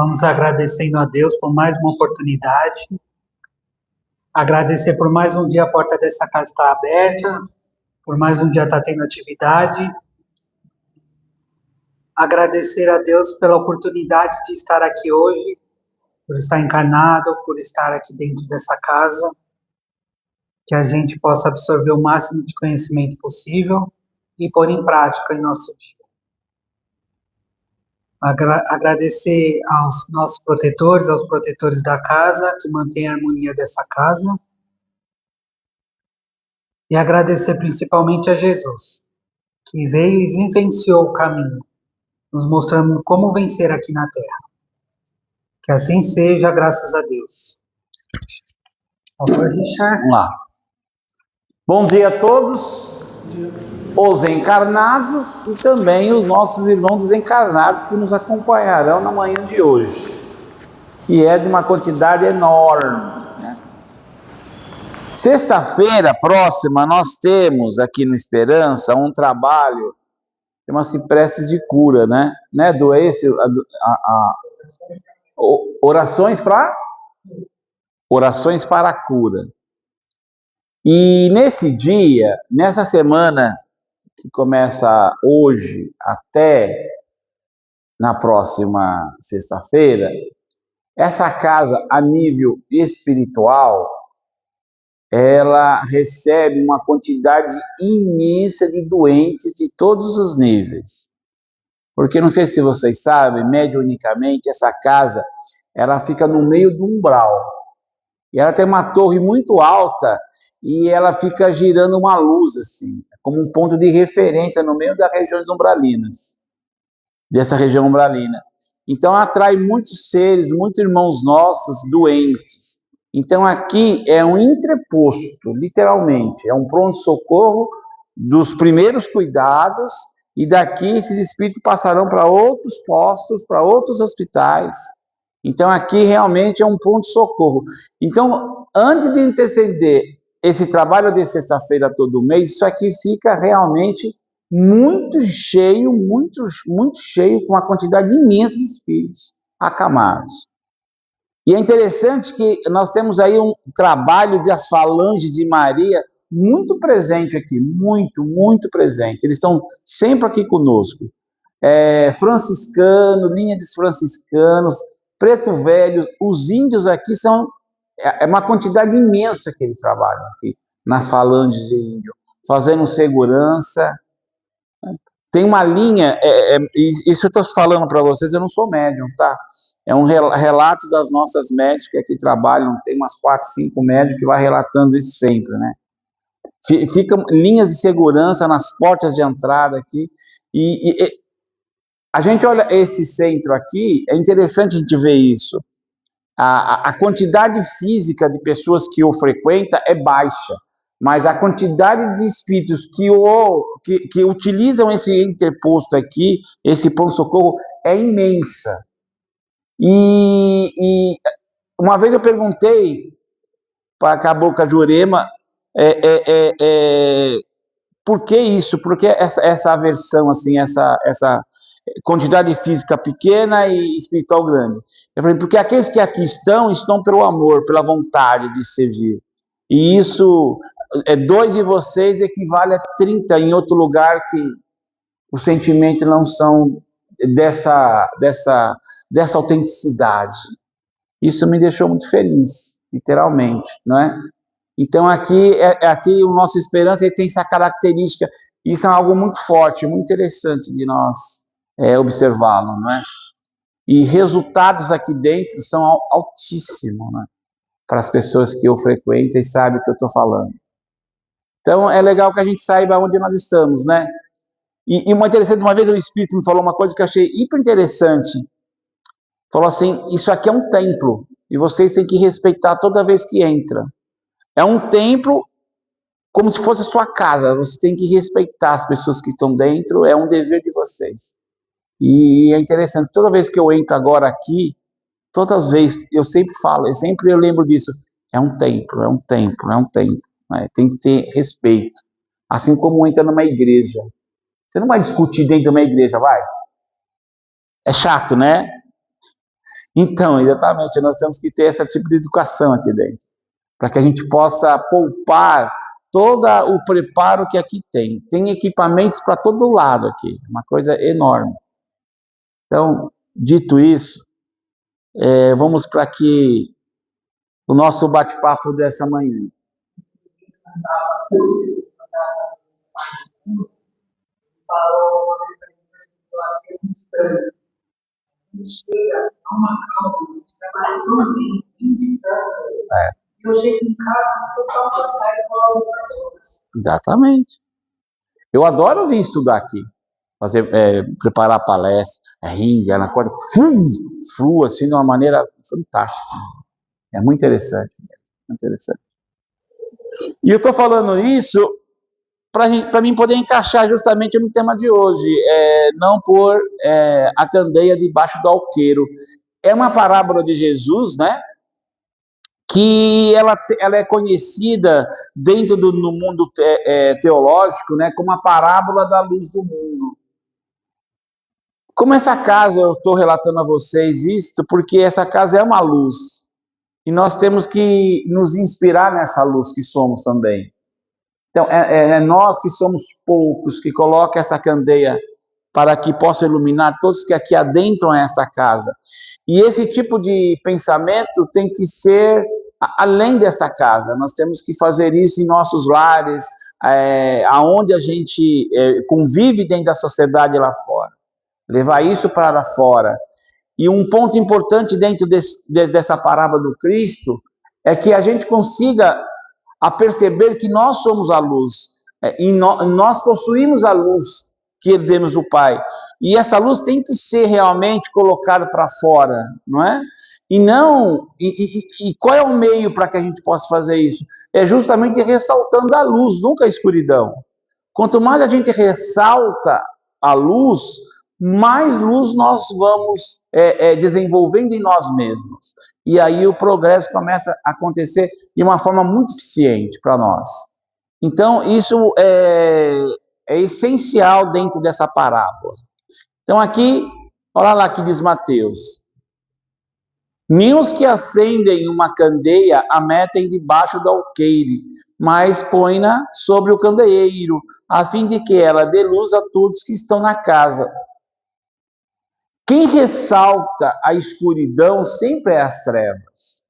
Vamos agradecendo a Deus por mais uma oportunidade, agradecer por mais um dia a porta dessa casa estar aberta, por mais um dia estar tendo atividade, agradecer a Deus pela oportunidade de estar aqui hoje, por estar encarnado, por estar aqui dentro dessa casa, que a gente possa absorver o máximo de conhecimento possível e pôr em prática em nosso dia. Agradecer aos nossos protetores, aos protetores da casa, que mantêm a harmonia dessa casa. E agradecer principalmente a Jesus, que veio e vivenciou o caminho, nos mostrando como vencer aqui na Terra. Que assim seja, graças a Deus. Vamos lá. Bom dia a todos, os encarnados e também os nossos irmãos desencarnados que nos acompanharão na manhã de hoje, que é de uma quantidade enorme, né? Sexta-feira próxima nós temos aqui no Esperança um trabalho, chama-se Preces de Cura, né? Do esse, orações para a cura. E nesse dia, nessa semana que começa hoje até na próxima sexta-feira, essa casa a nível espiritual, ela recebe uma quantidade imensa de doentes de todos os níveis. Porque não sei se vocês sabem, mediunicamente, essa casa, ela fica no meio do umbral. E ela tem uma torre muito alta e ela fica girando uma luz, assim, como um ponto de referência no meio das regiões umbralinas, dessa região umbralina. Então atrai muitos seres, muitos irmãos nossos doentes. Então aqui é um entreposto, literalmente, é um pronto-socorro dos primeiros cuidados, e daqui esses espíritos passarão para outros postos, para outros hospitais. Então aqui realmente é um pronto-socorro. Então, antes de anteceder esse trabalho de sexta-feira todo mês, isso aqui fica realmente muito cheio, muito cheio, com uma quantidade imensa de espíritos acamados. E é interessante que nós temos aí um trabalho das falanges de Maria muito presente aqui, muito presente. Eles estão sempre aqui conosco. Franciscano, linha dos franciscanos, preto velhos, os índios aqui são... É uma quantidade imensa que eles trabalham aqui, nas falanges de índio, fazendo segurança. Tem uma linha, isso eu estou falando para vocês, eu não sou médium, tá? É um relato das nossas médicas que aqui trabalham, tem umas 4, 5 médicos que vai relatando isso sempre, né? Ficam linhas de segurança nas portas de entrada aqui, e a gente olha esse centro aqui, é interessante a gente ver isso. A quantidade física de pessoas que o frequenta é baixa, mas a quantidade de espíritos que utilizam esse interposto aqui, esse pronto-socorro, é imensa. E uma vez eu perguntei para a Cabocla Jurema por que isso? Por que essa aversão, assim, essa quantidade física pequena e espiritual grande? Eu falei, porque aqueles que aqui estão pelo amor, pela vontade de servir. E isso, 2 de vocês equivale a 30 em outro lugar que os sentimentos não são dessa autenticidade. Isso me deixou muito feliz, literalmente, não é? Então aqui o nosso Esperança ele tem essa característica, isso é algo muito forte, muito interessante de nós observá-lo, não é? E resultados aqui dentro são altíssimos, né? Para as pessoas que o frequentam e sabem o que eu estou falando. Então é legal que a gente saiba onde nós estamos, né? E uma interessante, uma vez o Espírito me falou uma coisa que eu achei hiper interessante. Falou assim, isso aqui é um templo, e vocês têm que respeitar toda vez que entra. É um templo como se fosse a sua casa, você tem que respeitar as pessoas que estão dentro, é um dever de vocês. E é interessante, toda vez que eu entro agora aqui, todas as vezes, eu sempre falo, eu lembro disso, é um templo, né? Tem que ter respeito. Assim como entra numa igreja. Você não vai discutir dentro de uma igreja, vai? É chato, né? Então, exatamente, nós temos que ter esse tipo de educação aqui dentro, para que a gente possa poupar todo o preparo que aqui tem. Tem equipamentos para todo lado aqui, uma coisa enorme. Então, dito isso, vamos para que o nosso bate-papo dessa manhã. Chega a uma calma, a gente trabalha tão bem, 20 anos. Eu chego em casa total cansado com as outras horas. Exatamente. Eu adoro vir estudar aqui, fazer, preparar palestra, ringue, ela acorda, flua assim de uma maneira fantástica. É muito interessante, muito interessante. E eu estou falando isso para mim poder encaixar justamente no tema de hoje, não pôr a candeia debaixo do alqueiro. É uma parábola de Jesus, né? Que ela é conhecida dentro no mundo teológico, né, como a parábola da luz do mundo. Como essa casa, eu estou relatando a vocês isto, porque essa casa é uma luz, e nós temos que nos inspirar nessa luz que somos também. Então, é nós que somos poucos, que colocam essa candeia para que possa iluminar todos que aqui adentram esta casa. E esse tipo de pensamento tem que ser além desta casa. Nós temos que fazer isso em nossos lares, aonde a gente convive dentro da sociedade lá fora. Levar isso para fora. E um ponto importante dentro dessa parábola do Cristo é que a gente consiga a perceber que nós somos a luz, e nós possuímos a luz que herdemos do Pai, e essa luz tem que ser realmente colocada para fora, não é? E qual é o meio para que a gente possa fazer isso? É justamente ressaltando a luz, nunca a escuridão. Quanto mais a gente ressalta a luz, mais luz nós vamos desenvolvendo em nós mesmos. E aí o progresso começa a acontecer de uma forma muito eficiente para nós. Então, isso é essencial dentro dessa parábola. Então, aqui, olha lá que diz Mateus. Nem os que acendem uma candeia a metem debaixo do alqueire, mas põe-na sobre o candeeiro, a fim de que ela dê luz a todos que estão na casa. Quem ressalta a escuridão sempre é as trevas.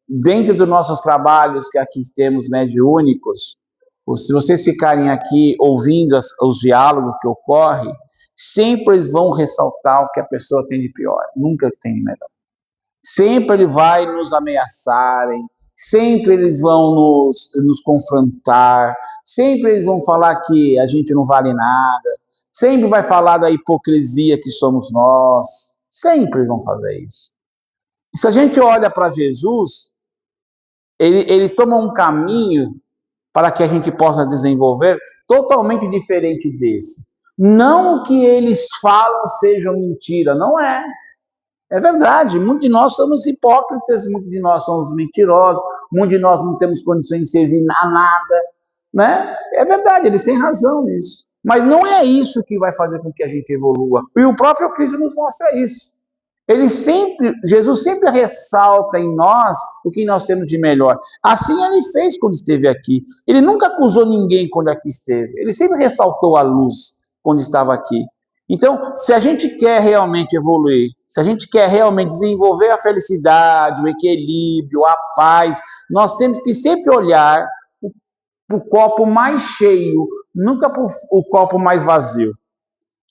Dentro dos nossos trabalhos que aqui temos mediúnicos, se vocês ficarem aqui ouvindo os diálogos que ocorrem, sempre eles vão ressaltar o que a pessoa tem de pior, nunca tem de melhor. Sempre ele vai nos ameaçarem, sempre eles vão nos confrontar, sempre eles vão falar que a gente não vale nada, sempre vai falar da hipocrisia que somos nós, sempre eles vão fazer isso. E se a gente olha para Jesus, ele toma um caminho para que a gente possa desenvolver totalmente diferente desse. Não o que eles falam seja mentira, não é. É verdade, muitos de nós somos hipócritas, muitos de nós somos mentirosos, muitos de nós não temos condições de servir a nada, né? É verdade, eles têm razão nisso. Mas não é isso que vai fazer com que a gente evolua. E o próprio Cristo nos mostra isso. Jesus sempre ressalta em nós o que nós temos de melhor. Assim ele fez quando esteve aqui. Ele nunca acusou ninguém quando aqui esteve. Ele sempre ressaltou a luz quando estava aqui. Então, se a gente quer realmente evoluir, se a gente quer realmente desenvolver a felicidade, o equilíbrio, a paz, nós temos que sempre olhar para o copo mais cheio, nunca para o copo mais vazio.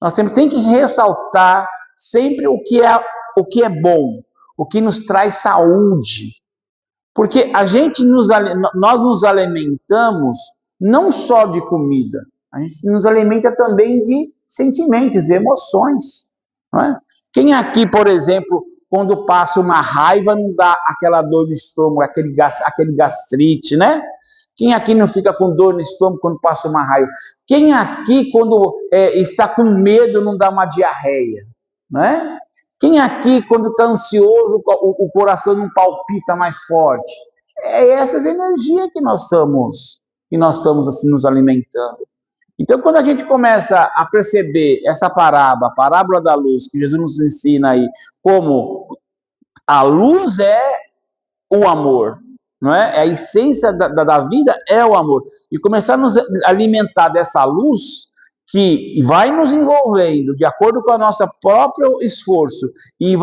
Nós sempre temos que ressaltar sempre o que é bom, o que nos traz saúde. Porque nós nos alimentamos não só de comida, a gente nos alimenta também de sentimentos, de emoções. Não é? Quem aqui, por exemplo, quando passa uma raiva, não dá aquela dor no estômago, aquele gastrite, né? Quem aqui não fica com dor no estômago quando passa uma raiva? Quem aqui, quando está com medo, não dá uma diarreia? Né? Quem aqui, quando está ansioso, o coração não palpita mais forte? É essas energias que nós estamos assim nos alimentando. Então, quando a gente começa a perceber essa parábola, a parábola da luz, que Jesus nos ensina aí, como a luz é o amor, não é? A essência da vida é o amor. E começar a nos alimentar dessa luz que vai nos envolvendo de acordo com o nosso próprio esforço e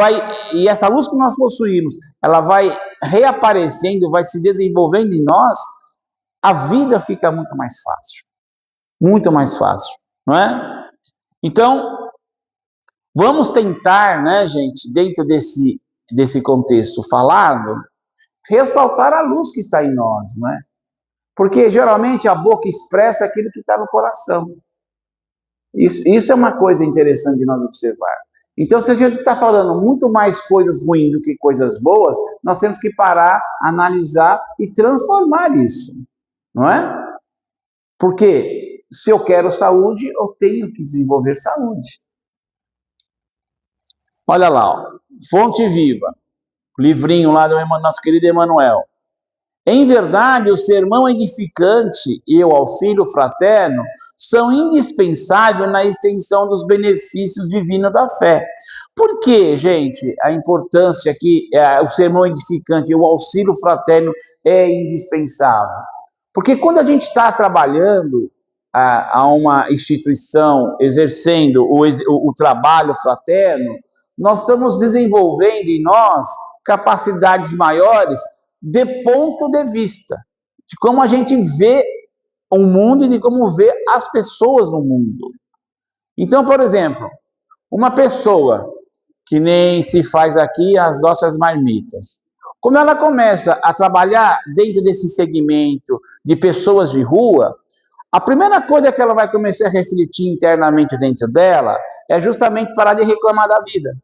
essa luz que nós possuímos, ela vai reaparecendo, vai se desenvolvendo em nós, a vida fica muito mais fácil, não é? Então, vamos tentar, né, gente, dentro desse contexto falado, ressaltar a luz que está em nós, não é? Porque geralmente a boca expressa aquilo que está no coração. Isso é uma coisa interessante de nós observar. Então, se a gente está falando muito mais coisas ruins do que coisas boas, nós temos que parar, analisar e transformar isso, não é? Porque se eu quero saúde, eu tenho que desenvolver saúde. Olha lá, ó, Fonte Viva, livrinho lá do nosso querido Emmanuel. Em verdade, o sermão edificante e o auxílio fraterno são indispensáveis na extensão dos benefícios divinos da fé. Por que, gente, a importância que o sermão edificante e o auxílio fraterno é indispensável? Porque quando a gente está trabalhando a uma instituição, exercendo o trabalho fraterno, nós estamos desenvolvendo em nós capacidades maiores de ponto de vista, de como a gente vê o mundo e de como vê as pessoas no mundo. Então, por exemplo, uma pessoa que nem se faz aqui as nossas marmitas, quando ela começa a trabalhar dentro desse segmento de pessoas de rua, a primeira coisa que ela vai começar a refletir internamente dentro dela é justamente parar de reclamar da vida.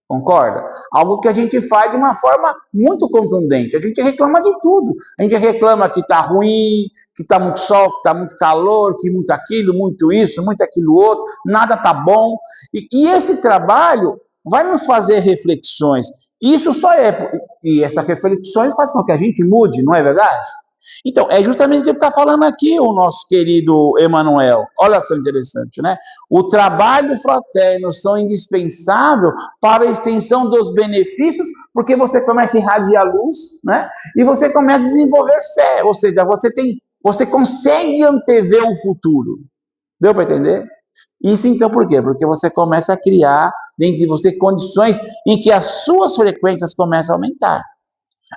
Concorda? Algo que a gente faz de uma forma muito contundente. A gente reclama de tudo. A gente reclama que está ruim, que está muito sol, que está muito calor, que muito aquilo, muito isso, muito aquilo outro, nada está bom. E esse trabalho vai nos fazer reflexões. Isso só é... E essas reflexões fazem com que a gente mude, não é verdade? Então, é justamente o que ele está falando aqui, o nosso querido Emmanuel. Olha só interessante, né? O trabalho fraterno são indispensáveis para a extensão dos benefícios, porque você começa a irradiar luz, né? E você começa a desenvolver fé, ou seja, você consegue antever o futuro. Deu para entender? Isso então por quê? Porque você começa a criar dentro de você condições em que as suas frequências começam a aumentar.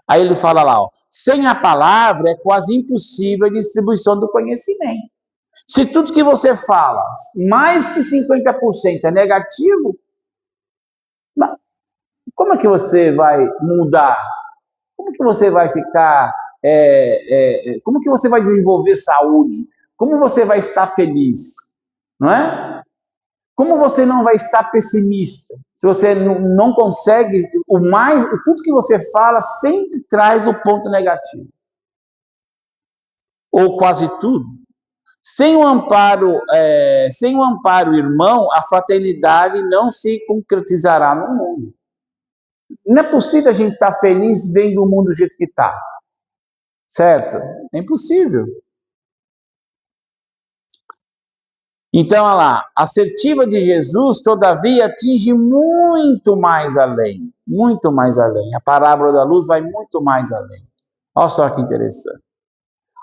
Aí ele fala lá, ó, sem a palavra é quase impossível a distribuição do conhecimento. Se tudo que você fala, mais que 50% é negativo, como é que você vai mudar? Como que você vai ficar, como que você vai desenvolver saúde? Como você vai estar feliz? Não é? Como você não vai estar pessimista? Se você não consegue, tudo que você fala sempre traz o ponto negativo. Ou quase tudo. Sem o amparo irmão, a fraternidade não se concretizará no mundo. Não é possível a gente estar feliz vendo o mundo do jeito que está. Certo? É impossível. Então, olha lá, a assertiva de Jesus, todavia, atinge muito mais além. Muito mais além. A parábola da luz vai muito mais além. Olha só que interessante.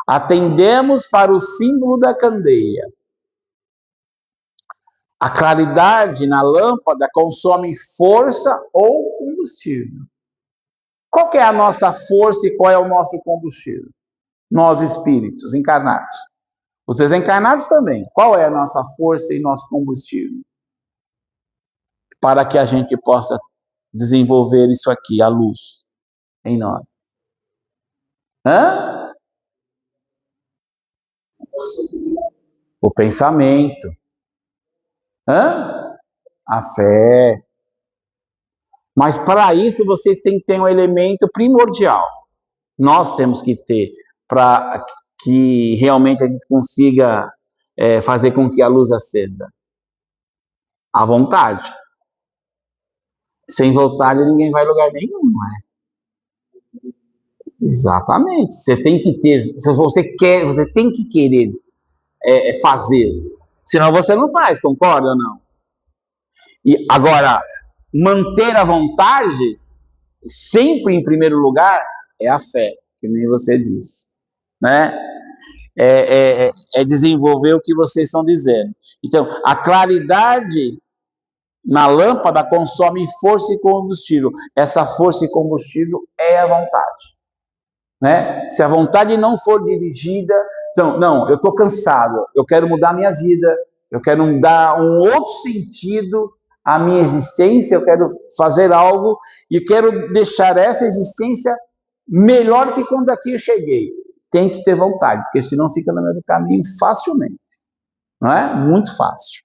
Atendemos para o símbolo da candeia. A claridade na lâmpada consome força ou combustível. Qual que é a nossa força e qual é o nosso combustível? Nós espíritos encarnados. Os desencarnados também. Qual é a nossa força e nosso combustível? Para que a gente possa desenvolver isso aqui, a luz, em nós. Hã? O pensamento. Hã? A fé. Mas para isso vocês têm que ter um elemento primordial. Nós temos que ter para que realmente a gente consiga fazer com que a luz acenda. A vontade. Sem vontade ninguém vai a lugar nenhum, não é? Exatamente. Você tem que ter, se você quer, você tem que querer fazer. Senão você não faz, concorda ou não? E agora, manter a vontade, sempre em primeiro lugar, é a fé, que nem você disse, né? É desenvolver o que vocês estão dizendo. Então, a claridade na lâmpada consome força e combustível. Essa força e combustível é a vontade, né? Se a vontade não for dirigida, então, não, eu estou cansado, eu quero mudar minha vida, eu quero dar um outro sentido à minha existência, eu quero fazer algo e quero deixar essa existência melhor que quando aqui eu cheguei. Tem que ter vontade, porque senão fica no meio do caminho facilmente, não é? Muito fácil.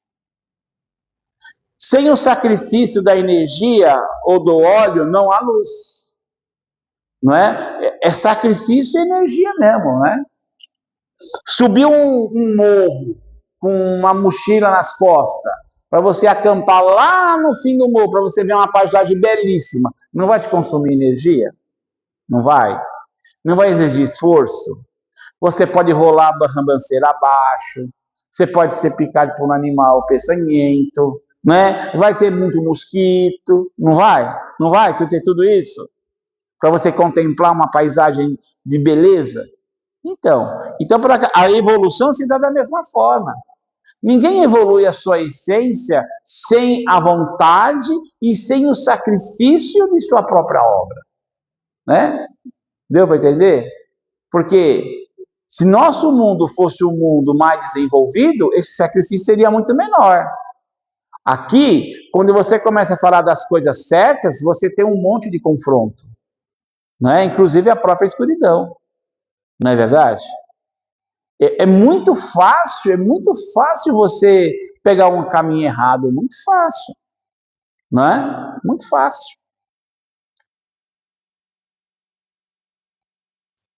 Sem o sacrifício da energia ou do óleo, não há luz, não é? É sacrifício e energia mesmo, não é? Subir um morro com uma mochila nas costas, para você acampar lá no fim do morro, para você ver uma paisagem belíssima, não vai te consumir energia? Não vai? Não vai exigir esforço? Você pode rolar a barrambanceira abaixo, você pode ser picado por um animal peçonhento, né? Vai ter muito mosquito, não vai? Não vai ter tudo isso? Para você contemplar uma paisagem de beleza? Então a evolução se dá da mesma forma. Ninguém evolui a sua essência sem a vontade e sem o sacrifício de sua própria obra, né? Deu para entender? Porque se nosso mundo fosse um mundo mais desenvolvido, esse sacrifício seria muito menor. Aqui, quando você começa a falar das coisas certas, você tem um monte de confronto, né? Inclusive a própria escuridão, não é verdade? É muito fácil você pegar um caminho errado, muito fácil, não é? Muito fácil.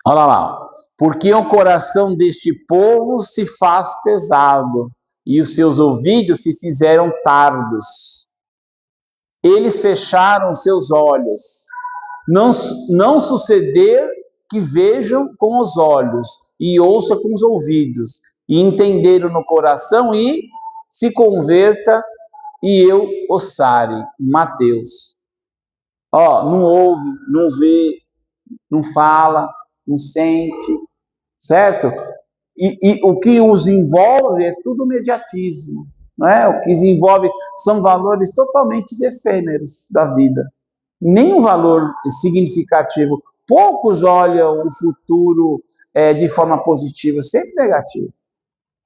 Olha lá, porque o coração deste povo se faz pesado e os seus ouvidos se fizeram tardos. Eles fecharam seus olhos, não suceder que vejam com os olhos e ouçam com os ouvidos e entenderam no coração e se converta e eu os sare. Mateus. Não ouve, não vê, não fala, não sente, certo? E o que os envolve é tudo mediatismo, não é? O que os envolve são valores totalmente efêmeros da vida. Nenhum valor significativo. Poucos olham o futuro de forma positiva, sempre negativo,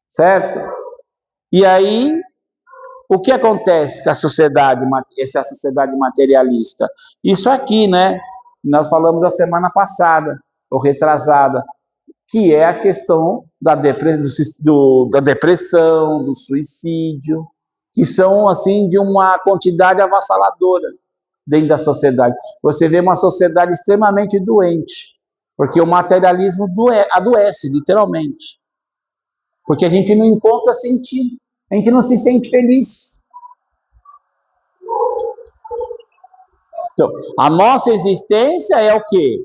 certo? E aí, o que acontece com a sociedade, essa sociedade materialista? Isso aqui, né? Nós falamos a semana passada, ou retrasada, que é a questão da depressão, do suicídio, que são, assim, de uma quantidade avassaladora dentro da sociedade. Você vê uma sociedade extremamente doente, porque o materialismo adoece, literalmente. Porque a gente não encontra sentido, a gente não se sente feliz. Então, a nossa existência é o quê?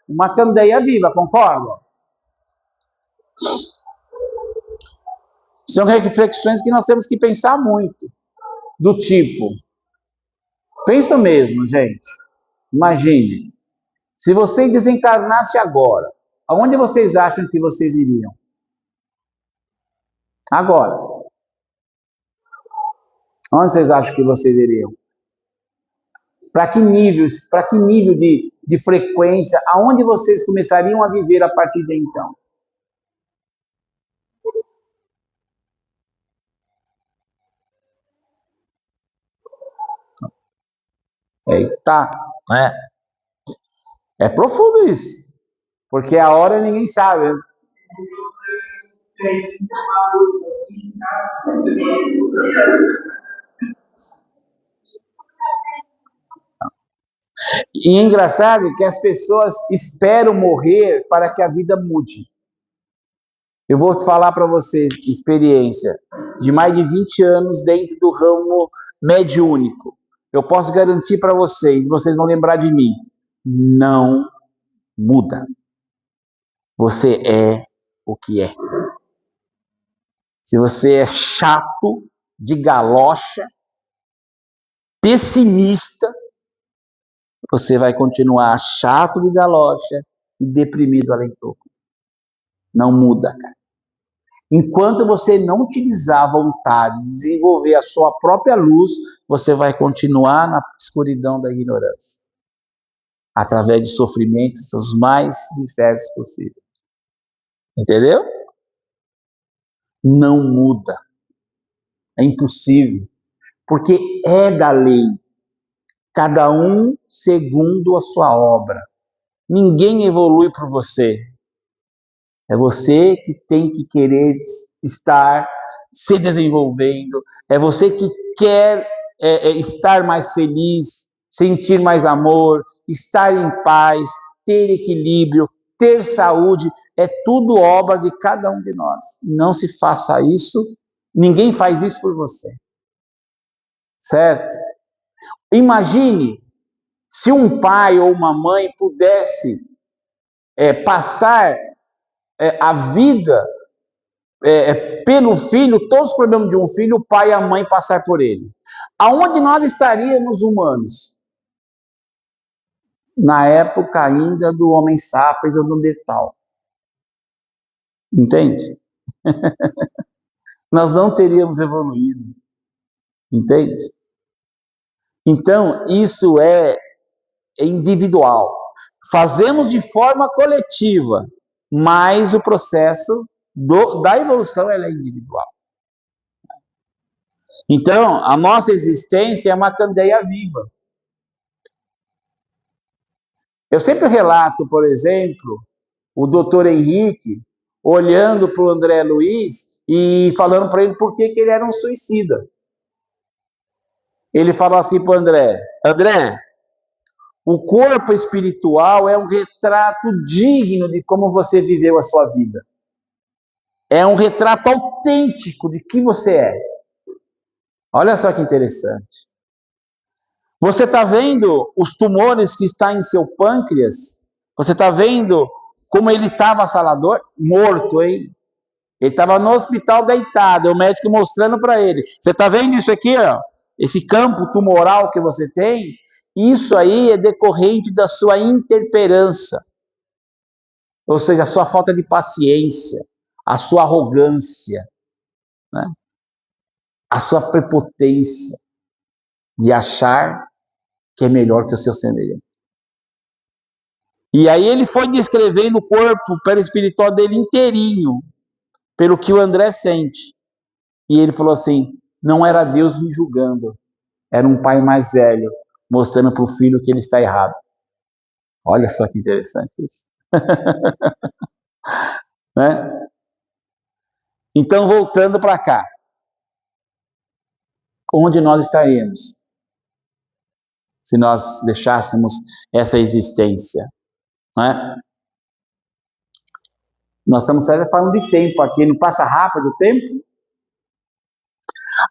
Uma candeia viva, concorda? São reflexões que nós temos que pensar muito. Do tipo, pensa mesmo, gente. Imagine, se vocês desencarnassem agora, aonde vocês acham que vocês iriam? Agora. Onde vocês acham que vocês iriam? Para que nível de frequência, aonde vocês começariam a viver a partir de então? Eita, né? É profundo isso, porque a hora ninguém sabe. E é engraçado que as pessoas esperam morrer para que a vida mude. Eu vou falar para vocês de experiência de mais de 20 anos dentro do ramo mediúnico. Eu posso garantir para vocês vão lembrar de mim, não muda. Você é o que é. se você é chato, de galocha, pessimista, você vai continuar chato de galocha e deprimido além do pouco. Não muda, cara. Enquanto você não utilizar a vontade de desenvolver a sua própria luz, você vai continuar na escuridão da ignorância, através de sofrimentos os mais diversos possíveis. Entendeu? Não muda. É impossível. Porque é da lei. Cada um segundo a sua obra. Ninguém evolui por você. É você que tem que querer estar se desenvolvendo. É você que quer estar mais feliz, sentir mais amor, estar em paz, ter equilíbrio, ter saúde. É tudo obra de cada um de nós. Não se faça isso. Ninguém faz isso por você. Certo? Imagine se um pai ou uma mãe pudesse passar a vida pelo filho, todos os problemas de um filho, o pai e a mãe passar por ele. Aonde nós estaríamos humanos? Na época ainda do Homem Sapiens ou do Neandertal. Entende? Nós não teríamos evoluído. Entende? Então, isso é individual. Fazemos de forma coletiva, mas o processo da evolução ela é individual. Então, a nossa existência é uma candeia viva. Eu sempre relato, por exemplo, o doutor Henrique olhando para o André Luiz e falando para ele por que ele era um suicida. Ele falou assim para o André: André, o corpo espiritual é um retrato digno de como você viveu a sua vida. É um retrato autêntico de quem você é. Olha só que interessante. Você está vendo os tumores que estão em seu pâncreas? Você está vendo como ele estava avassalador? Morto, hein? Ele estava no hospital deitado, o médico mostrando para ele. Você está vendo isso aqui, ó? Esse campo tumoral que você tem? Isso aí é decorrente da sua intemperança. Ou seja, a sua falta de paciência, a sua arrogância, né? A sua prepotência de achar que é melhor que o seu semelhante. E aí ele foi descrevendo o corpo perispiritual dele inteirinho, pelo que o André sente. E ele falou assim, não era Deus me julgando, era um pai mais velho, mostrando para o filho que ele está errado. Olha só que interessante isso. Né? Então, voltando para cá. Onde nós estaríamos se nós deixássemos essa existência? Né? Nós estamos falando de tempo aqui, não passa rápido o tempo?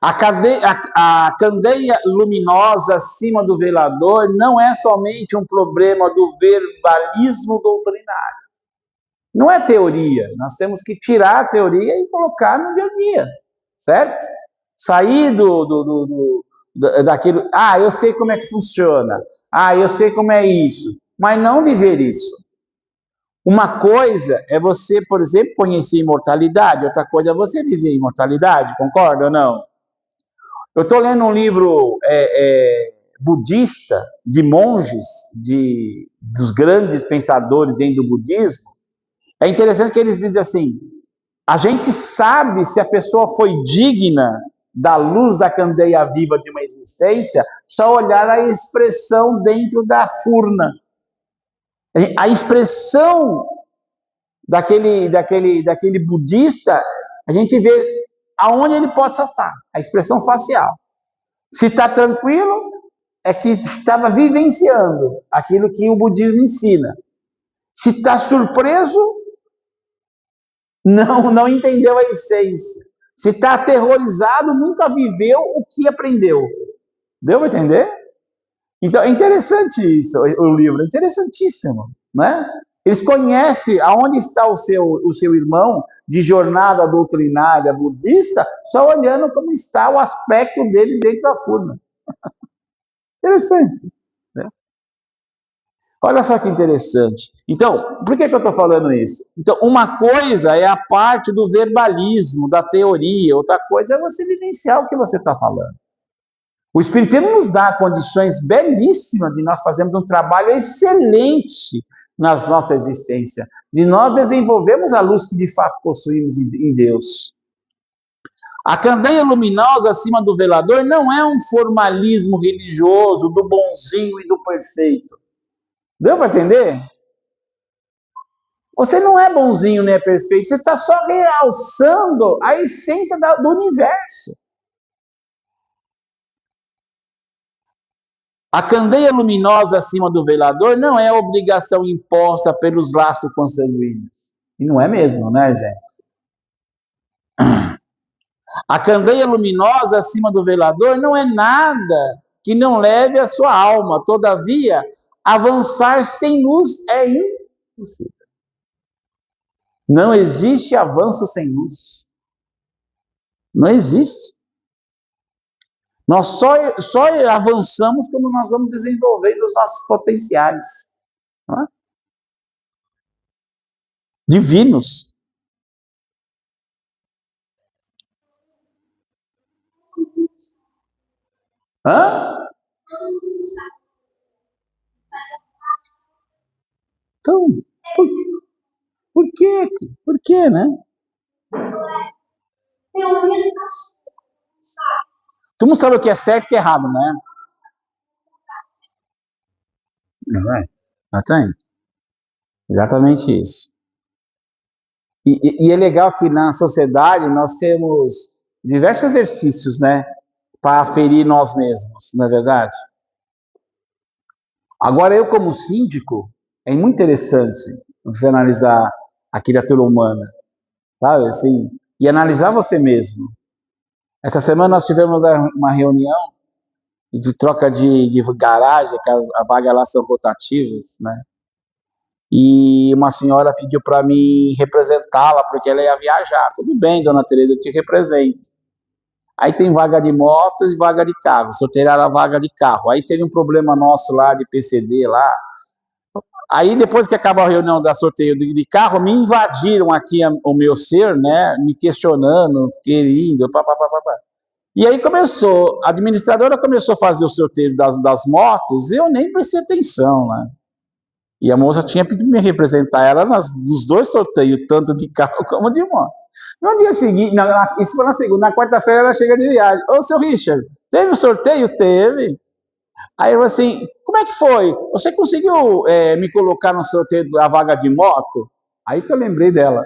A candeia luminosa acima do velador não é somente um problema do verbalismo doutrinário. Não é teoria. Nós temos que tirar a teoria e colocar no dia a dia. Certo? Sair daquilo. Ah, eu sei como é que funciona. Ah, eu sei como é isso. Mas não viver isso. Uma coisa é você, por exemplo, conhecer imortalidade. Outra coisa é você viver imortalidade. Concorda ou não? Eu estou lendo um livro budista, de monges, dos grandes pensadores dentro do budismo. É interessante que eles dizem assim, a gente sabe se a pessoa foi digna da luz da candeia viva de uma existência, só olhar a expressão dentro da furna. A expressão daquele budista, a gente vê aonde ele possa estar, a expressão facial. Se está tranquilo, é que estava vivenciando aquilo que o budismo ensina. Se está surpreso, não entendeu a essência. Se está aterrorizado, nunca viveu o que aprendeu. Deu para entender? Então, é interessante isso, o livro, é interessantíssimo, né? Eles conhecem aonde está o seu irmão de jornada doutrinária budista, só olhando como está o aspecto dele dentro da furna. Interessante, né? Olha só que interessante. Então, por que eu estou falando isso? Então, uma coisa é a parte do verbalismo, da teoria, outra coisa é você vivenciar o que você está falando. O Espiritismo nos dá condições belíssimas de nós fazermos um trabalho excelente na nossa existência, de nós desenvolvermos a luz que de fato possuímos em Deus. A candeia luminosa acima do velador não é um formalismo religioso do bonzinho e do perfeito. Deu para entender? Você não é bonzinho nem é perfeito, você está só realçando a essência do universo. A candeia luminosa acima do velador não é obrigação imposta pelos laços consanguíneos. E não é mesmo, né, gente? A candeia luminosa acima do velador não é nada que não leve a sua alma. Todavia, avançar sem luz é impossível. Não existe avanço sem luz. Não existe. Nós só avançamos quando nós vamos desenvolvendo os nossos potenciais, não é? Divinos. Hã? Então, por quê? Por quê, né? Tu não sabe o que é certo e o que é errado, né? Não é? Exatamente. Exatamente isso. E é legal que na sociedade nós temos diversos exercícios, né? Para aferir nós mesmos, não é verdade? Agora, eu como síndico, é muito interessante você analisar a criatura humana, sabe? Assim, e analisar você mesmo. Essa semana nós tivemos uma reunião de troca de garagem, que as vagas lá são rotativas, né? E uma senhora pediu para mim representá-la, porque ela ia viajar. Tudo bem, dona Tereza, eu te represento. Aí tem vaga de moto e vaga de carro. Sortearam a vaga de carro. Aí teve um problema nosso lá de PCD lá. Aí depois que acabou a reunião da sorteio de carro, me invadiram aqui o meu ser, né? Me questionando, querendo, papapá. E aí a administradora começou a fazer o sorteio das motos e eu nem prestei atenção, né? E a moça tinha pedido me representar ela nos dois sorteios, tanto de carro como de moto. No dia seguinte, isso foi na segunda, na quarta-feira ela chega de viagem. Ô, seu Richard, teve o sorteio? Teve. Aí eu falei assim, como é que foi? Você conseguiu me colocar no sorteio da vaga de moto? Aí que eu lembrei dela.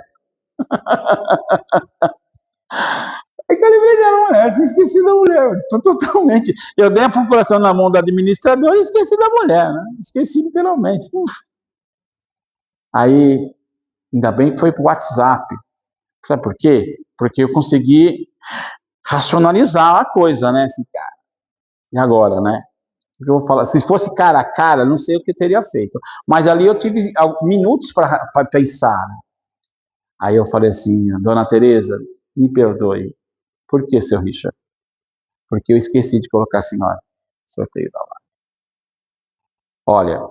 Aí que eu lembrei dela, mulher, eu tinha esquecido da mulher, totalmente. Eu dei a procuração na mão da administradora e esqueci da mulher, né? Esqueci literalmente. Aí, ainda bem que foi pro WhatsApp. Sabe por quê? Porque eu consegui racionalizar a coisa, né? Assim, cara, e agora, né? O que eu vou falar? Se fosse cara a cara, não sei o que eu teria feito. Mas ali eu tive minutos para pensar. Né? Aí eu falei assim, dona Tereza, me perdoe. Por que, seu Richard? Porque eu esqueci de colocar a senhora no sorteio da vaga. Olha,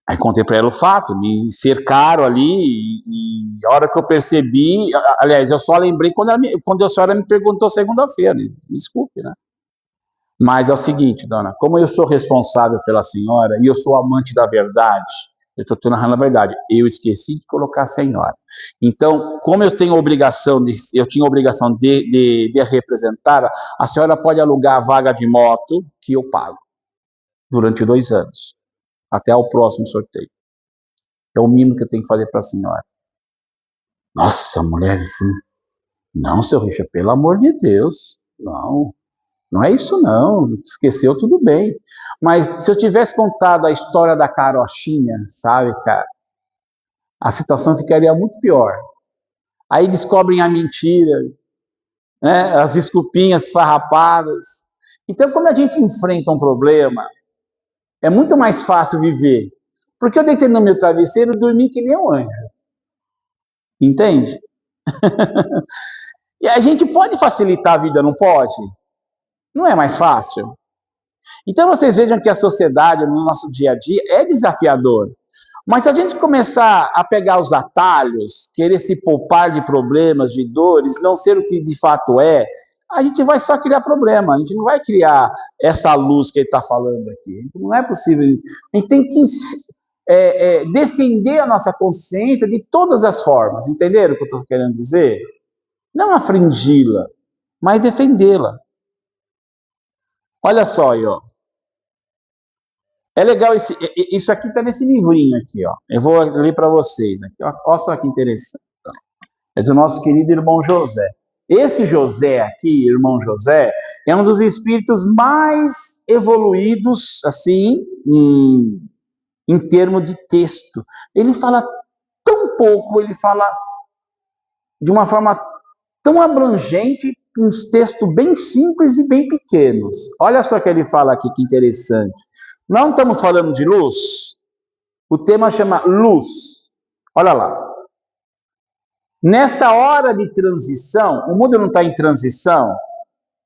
aí contei para ela o fato, me cercaram ali e a hora que eu percebi, aliás, eu só lembrei quando a senhora me perguntou segunda-feira, me desculpe, né? Mas é o seguinte, dona, como eu sou responsável pela senhora e eu sou amante da verdade, eu estou narrando a verdade, eu esqueci de colocar a senhora. Então, como eu tinha obrigação de representar, a senhora pode alugar a vaga de moto que eu pago durante 2 anos, até o próximo sorteio. É o mínimo que eu tenho que fazer para a senhora. Nossa, mulher, assim, não, seu Richard, pelo amor de Deus, não é isso não, esqueceu, tudo bem. Mas se eu tivesse contado a história da carochinha, sabe, cara, a situação ficaria muito pior. Aí descobrem a mentira, né, as desculpinhas farrapadas. Então, quando a gente enfrenta um problema, é muito mais fácil viver. Porque eu deitei no meu travesseiro e dormi que nem um anjo. Entende? E a gente pode facilitar a vida, não pode? Não é mais fácil? Então vocês vejam que a sociedade, no nosso dia a dia, é desafiador. Mas se a gente começar a pegar os atalhos, querer se poupar de problemas, de dores, não ser o que de fato é, a gente vai só criar problema, a gente não vai criar essa luz que ele está falando aqui. Não é possível. A gente tem que defender a nossa consciência de todas as formas. Entenderam o que eu estou querendo dizer? Não afringi-la, mas defendê-la. Olha só aí, ó. É legal, isso aqui está nesse livrinho aqui, ó. Eu vou ler para vocês aqui, ó. Olha só que interessante. É do nosso querido irmão José. Esse José aqui, irmão José, é um dos espíritos mais evoluídos, assim, em termos de texto. Ele fala tão pouco, ele fala de uma forma tão abrangente, uns textos bem simples e bem pequenos. Olha só o que ele fala aqui, que interessante. Não estamos falando de luz? O tema chama luz. Olha lá. Nesta hora de transição, o mundo não está em transição,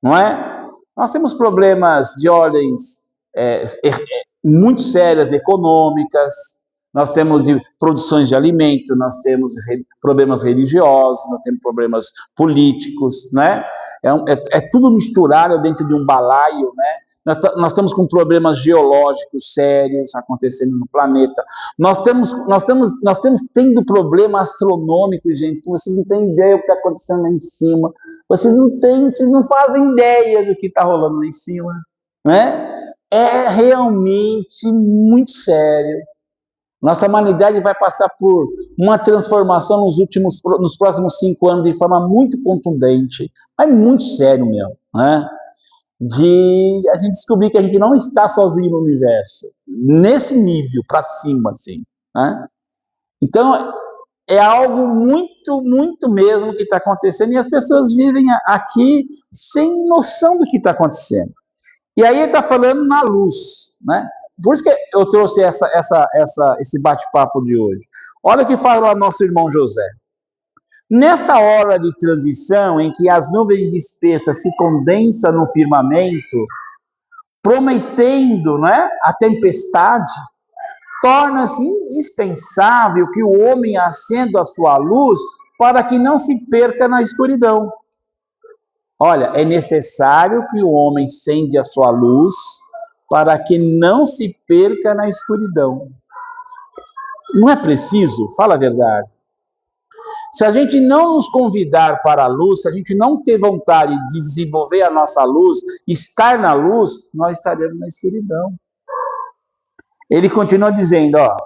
não é? Nós temos problemas de ordens muito sérias econômicas, nós temos produções de alimento, nós temos problemas religiosos, nós temos problemas políticos, né? É tudo misturado dentro de um balaio, né? Nós estamos com problemas geológicos sérios acontecendo no planeta. Nós temos tendo problema astronômico, gente, que vocês não têm ideia do que está acontecendo lá em cima. Vocês não fazem ideia do que está rolando lá em cima, né? É realmente muito sério. Nossa humanidade vai passar por uma transformação nos próximos 5 anos de forma muito contundente, mas muito sério mesmo, né? De a gente descobrir que a gente não está sozinho no universo, nesse nível, para cima, assim, né? Então, é algo muito, muito mesmo que está acontecendo, e as pessoas vivem aqui sem noção do que está acontecendo. E aí ele está falando na luz, né? Por isso que eu trouxe esse bate-papo de hoje. Olha o que fala nosso irmão José. Nesta hora de transição, em que as nuvens espessas se condensam no firmamento, prometendo, né, a tempestade, torna-se indispensável que o homem acenda a sua luz para que não se perca na escuridão. Olha, é necessário que o homem acende a sua luz para que não se perca na escuridão. Não é preciso? Fala a verdade. Se a gente não nos convidar para a luz, se a gente não ter vontade de desenvolver a nossa luz, estar na luz, nós estaremos na escuridão. Ele continua dizendo, ó,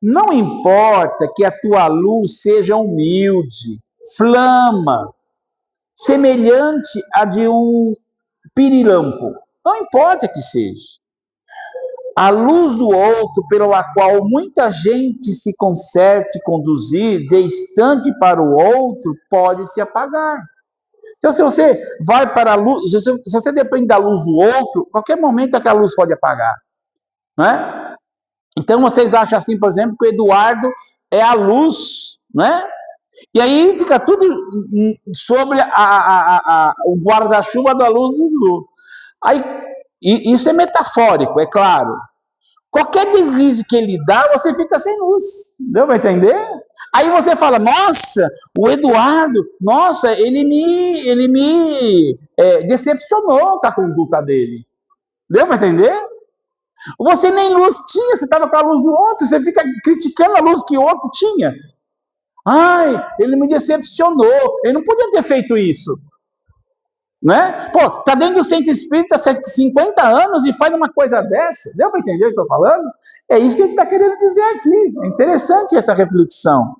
não importa que a tua luz seja humilde, flama, semelhante a de um pirilampo. Não importa que seja. A luz do outro, pela qual muita gente se conserte conduzir de instante para o outro, pode se apagar. Então, se você vai para a luz, se você depende da luz do outro, qualquer momento aquela luz pode apagar, né? Então, vocês acham assim, por exemplo, que o Eduardo é a luz, né? E aí fica tudo sobre o guarda-chuva da luz do Lulu. Aí, isso é metafórico, é claro. Qualquer deslize que ele dá, você fica sem luz. Deu para entender? Aí você fala, nossa, o Eduardo, nossa, ele me decepcionou com a conduta dele. Deu para entender? Você nem luz tinha, você estava com a luz do outro, você fica criticando a luz que o outro tinha. Ai, ele me decepcionou, ele não podia ter feito isso. Né? Pô, tá dentro do centro espírita há 50 anos e faz uma coisa dessa. Deu para entender o que eu estou falando? É isso que ele está querendo dizer aqui. É interessante essa reflexão.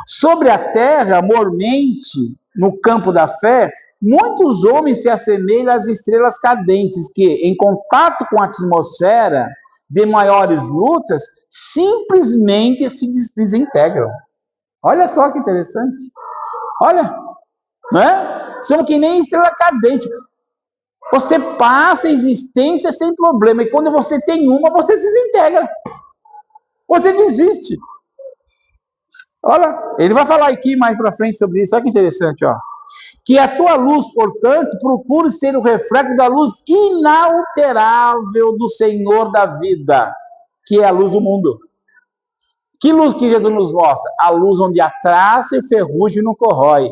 Sobre a terra, mormente, no campo da fé, muitos homens se assemelham às estrelas cadentes que, em contato com a atmosfera de maiores lutas, simplesmente se desintegram. Olha só que interessante. Olha, né? São que nem estrela cadente. Você passa a existência sem problema. E quando você tem uma, você se desintegra. você desiste. Olha, ele vai falar aqui mais para frente sobre isso. Olha que interessante, ó. Que a tua luz, portanto, procure ser o reflexo da luz inalterável do Senhor da vida, que é a luz do mundo. Que luz que Jesus nos mostra? A luz onde a traça e ferrugem não corrói.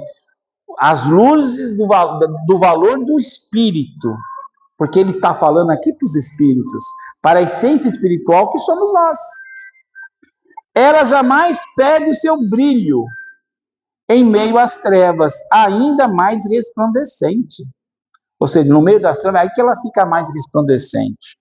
As luzes do valor do Espírito. Porque ele está falando aqui para os espíritos, para a essência espiritual que somos nós. Ela jamais perde o seu brilho em meio às trevas, ainda mais resplandecente. Ou seja, no meio das trevas, é aí que ela fica mais resplandecente.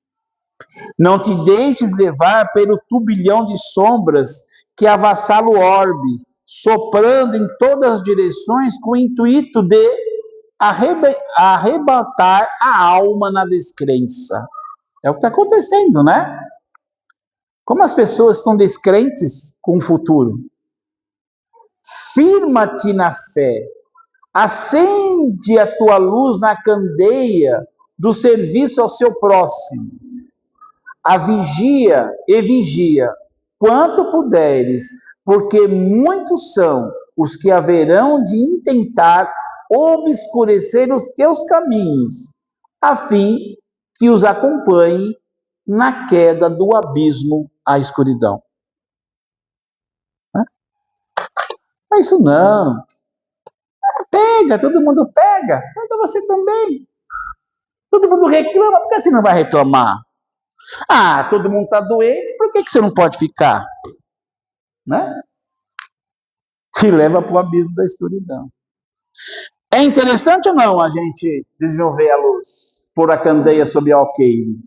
Não te deixes levar pelo turbilhão de sombras que avassala o orbe, soprando em todas as direções com o intuito de arrebatar a alma na descrença. É o que está acontecendo, né? Como as pessoas estão descrentes com o futuro. Firma-te na fé. Acende a tua luz na candeia do serviço ao seu próximo. Vigia, quanto puderes, porque muitos são os que haverão de intentar obscurecer os teus caminhos, a fim que os acompanhe na queda do abismo à escuridão. Não é isso não. Pega, todo mundo pega você também. Todo mundo reclama, por que você não vai reclamar? Todo mundo está doente, por que você não pode ficar? Né? Te leva para o abismo da escuridão. É interessante ou não a gente desenvolver a luz, pôr a candeia sob o alqueire?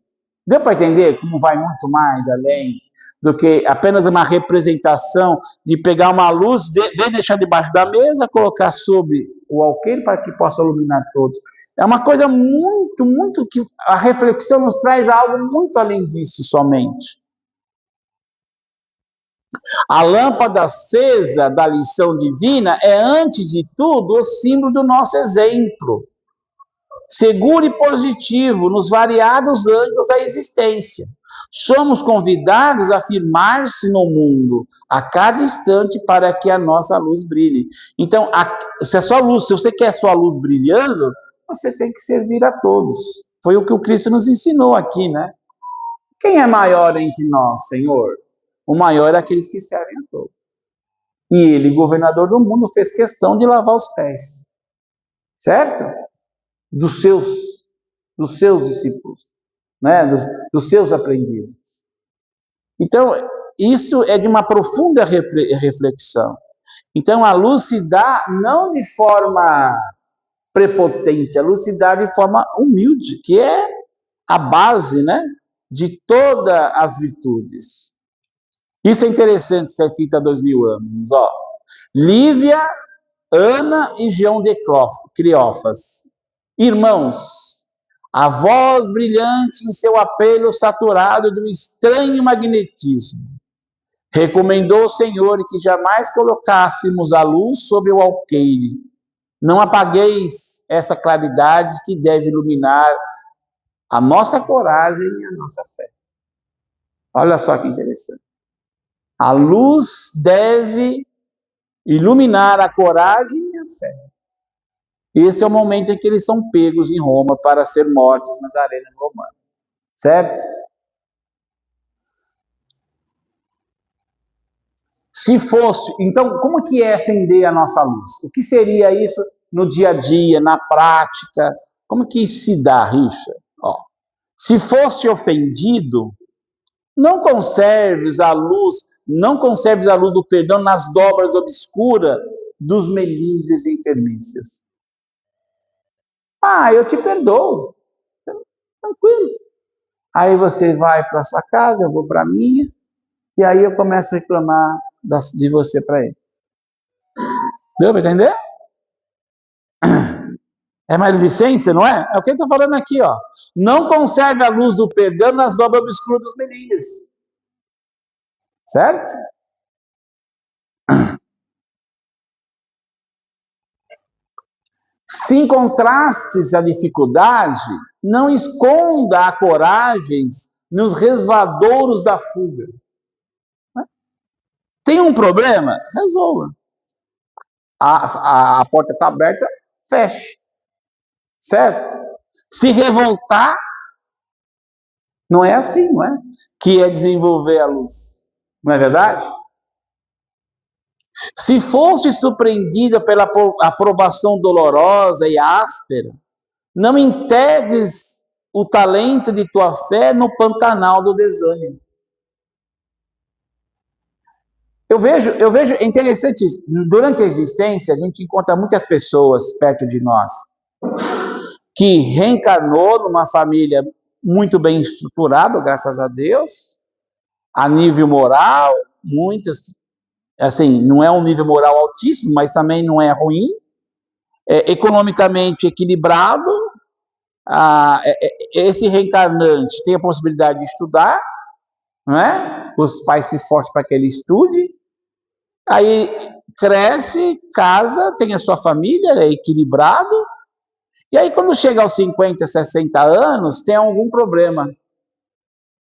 Deu para entender como vai muito mais além do que apenas uma representação de pegar uma luz, deixar debaixo da mesa, colocar sobre o alqueire para que possa iluminar todos. É uma coisa muito, muito que a reflexão nos traz algo muito além disso somente. A lâmpada acesa da lição divina é, antes de tudo, o símbolo do nosso exemplo, seguro e positivo nos variados ângulos da existência. Somos convidados a afirmar-se no mundo a cada instante para que a nossa luz brilhe. Então, se você quer a sua luz brilhando, você tem que servir a todos. Foi o que o Cristo nos ensinou aqui, né? Quem é maior entre nós, Senhor? O maior é aqueles que servem a todos. E ele, governador do mundo, fez questão de lavar os pés. Certo? Dos seus discípulos, né? dos seus aprendizes. Então, isso é de uma profunda reflexão. Então, a luz se dá não de forma prepotente, a luz se dá de forma humilde, que é a base, né, de todas as virtudes. Isso é interessante, está escrito há 2000 anos. Ó. Lívia, Ana e João de Cleófas. Irmãos, a voz brilhante em seu apelo saturado de um estranho magnetismo recomendou ao Senhor que jamais colocássemos a luz sobre o alqueire. Não apagueis essa claridade que deve iluminar a nossa coragem e a nossa fé. Olha só que interessante. A luz deve iluminar a coragem e a fé. Esse é o momento em que eles são pegos em Roma para ser mortos nas arenas romanas. Certo? Se fosse, então, como que é acender a nossa luz? O que seria isso no dia a dia, na prática? Como que isso se dá, Richard? Se fosse ofendido, não conserves a luz do perdão nas dobras obscuras dos melindres e enfermícios. Eu te perdoo. Tranquilo. Aí você vai para a sua casa, eu vou para a minha, e aí eu começo a reclamar de você para ele. Deu para entender? É maledicência, não é? É o que ele está falando aqui, ó. Não conserve a luz do perdão nas dobras obscuras dos melindres. Certo? Se encontrastes a dificuldade, não esconda a coragem nos resvadouros da fuga. Tem um problema? Resolva. A porta está aberta, feche. Certo? Se revoltar, não é assim, não é? Que é desenvolver a luz. Não é verdade? Se foste surpreendida pela aprovação dolorosa e áspera, não integres o talento de tua fé no pantanal do desânimo. Eu vejo, é interessante isso. Durante a existência, a gente encontra muitas pessoas perto de nós que reencarnou numa família muito bem estruturada, graças a Deus, a nível moral, muitas, assim, não é um nível moral altíssimo, mas também não é ruim, economicamente equilibrado, esse reencarnante tem a possibilidade de estudar, não é? Os pais se esforçam para que ele estude, aí cresce, casa, tem a sua família, é equilibrado, e aí quando chega aos 50, 60 anos, tem algum problema.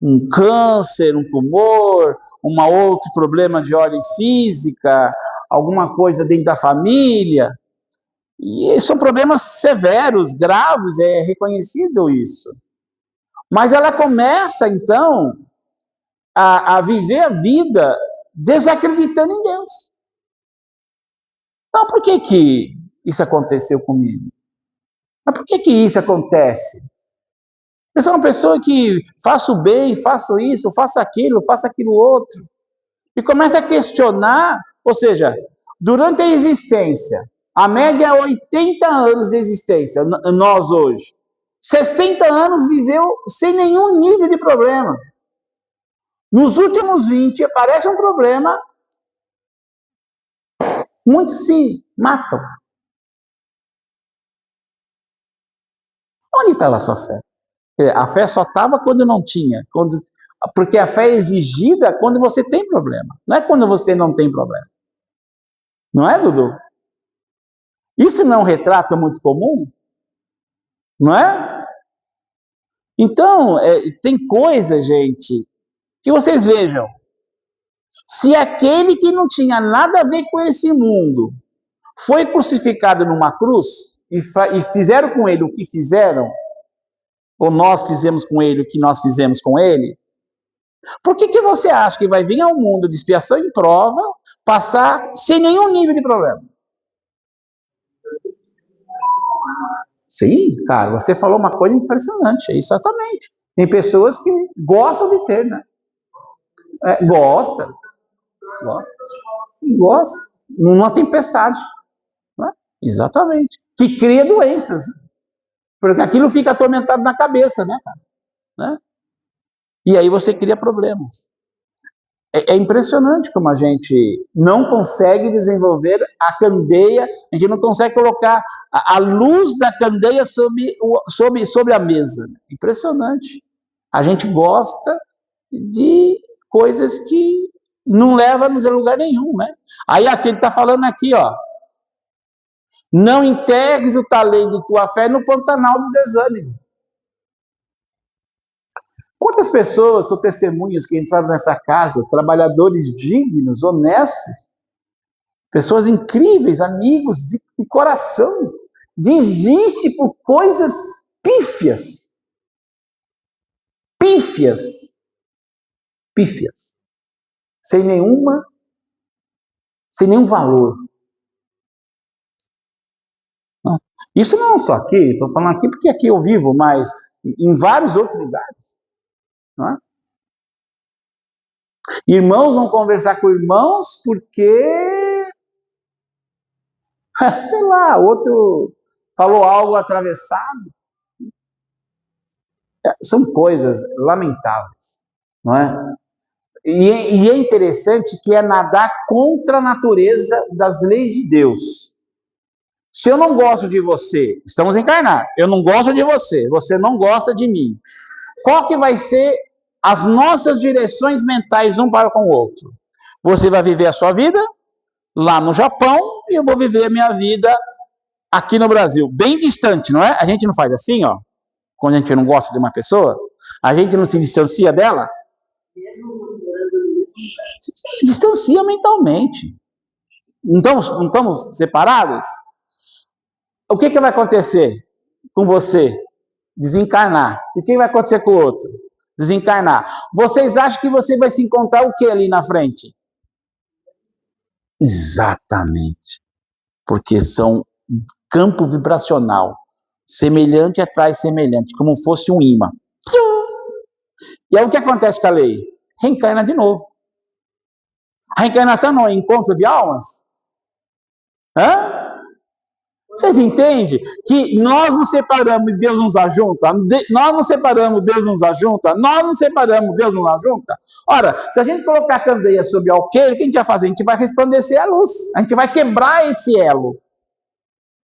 Um câncer, um tumor, outro problema de ordem física, alguma coisa dentro da família. E são problemas severos, graves, é reconhecido isso. Mas ela começa, então, a viver a vida desacreditando em Deus. Então, por que isso aconteceu comigo? Mas por que isso acontece? Eu sou uma pessoa que faço bem, faço isso, faço aquilo outro. E começa a questionar, ou seja, durante a existência, a média é 80 anos de existência, nós hoje. 60 anos viveu sem nenhum nível de problema. Nos últimos 20, aparece um problema, muitos se matam. Onde estava a sua fé? A fé só estava quando não tinha. Porque a fé é exigida quando você tem problema. Não é quando você não tem problema. Não é, Dudu? Isso não é um retrato muito comum? Não é? Então, tem coisa, gente, que vocês vejam. Se aquele que não tinha nada a ver com esse mundo foi crucificado numa cruz e fizeram com ele o que fizeram, ou nós fizemos com ele o que nós fizemos com ele, por que você acha que vai vir ao mundo de expiação e prova, passar sem nenhum nível de problema? Sim, cara, você falou uma coisa impressionante, exatamente. Tem pessoas que gostam de ter, né? Gosta. Numa tempestade. Né? Exatamente. Que cria doenças. Porque aquilo fica atormentado na cabeça, né, cara? Né? E aí você cria problemas. É impressionante como a gente não consegue desenvolver a candeia, a gente não consegue colocar a luz da candeia sobre a mesa. Impressionante. A gente gosta de coisas que não levam-nos a lugar nenhum, né? Aí aqui ele está falando aqui, ó. Não integres o talento de tua fé no pantanal do desânimo. Quantas pessoas são testemunhas que entraram nessa casa, trabalhadores dignos, honestos, pessoas incríveis, amigos de coração, desiste por coisas pífias. Sem nenhum valor. Isso não só aqui, estou falando aqui porque aqui eu vivo, mas em vários outros lugares. Não é? Irmãos vão conversar com irmãos porque, sei lá, outro falou algo atravessado. São coisas lamentáveis, não é? E é interessante que é nadar contra a natureza das leis de Deus. Se eu não gosto de você, estamos encarnados, eu não gosto de você, você não gosta de mim. Qual que vai ser as nossas direções mentais um para com o outro? Você vai viver a sua vida lá no Japão e eu vou viver a minha vida aqui no Brasil, bem distante, não é? A gente não faz assim, ó. Quando a gente não gosta de uma pessoa, a gente não se distancia dela. Se distancia mentalmente. Não estamos separados? O que vai acontecer com você? Desencarnar. E o que vai acontecer com o outro? Desencarnar. Vocês acham que você vai se encontrar o que ali na frente? Exatamente. Porque são campo vibracional. Semelhante atrai semelhante, como fosse um imã. E aí o que acontece com a lei? Reencarna de novo. A reencarnação não é encontro de almas? Hã? Vocês entendem que nós nos separamos e Deus nos ajunta? Nós nos separamos, Deus nos ajunta? Nós nos separamos, Deus nos ajunta? Ora, se a gente colocar a candeia sobre o alqueire, o que a gente vai fazer? A gente vai resplandecer a luz. A gente vai quebrar esse elo.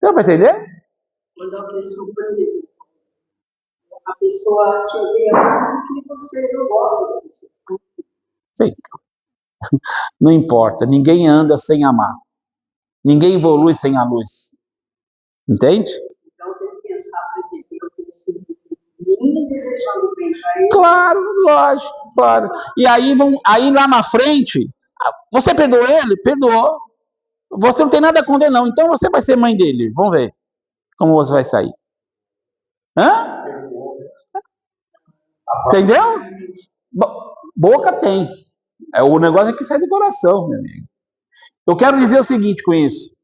Deu para entender? Quando a pessoa, por exemplo, a pessoa te odeia muito que você não gosta da pessoa. Sim. Não importa, ninguém anda sem amar. Ninguém evolui sem a luz. Entende? Então tem que pensar, por exemplo, eu penso nem desejando bem para ele. Claro, lógico, claro. E aí lá na frente, você perdoou ele? Perdoou. Você não tem nada a condenar, não. Então você vai ser mãe dele. Vamos ver como você vai sair. Hã? Entendeu? Boca tem. O negócio é que sai do coração, meu amigo. Eu quero dizer o seguinte com isso.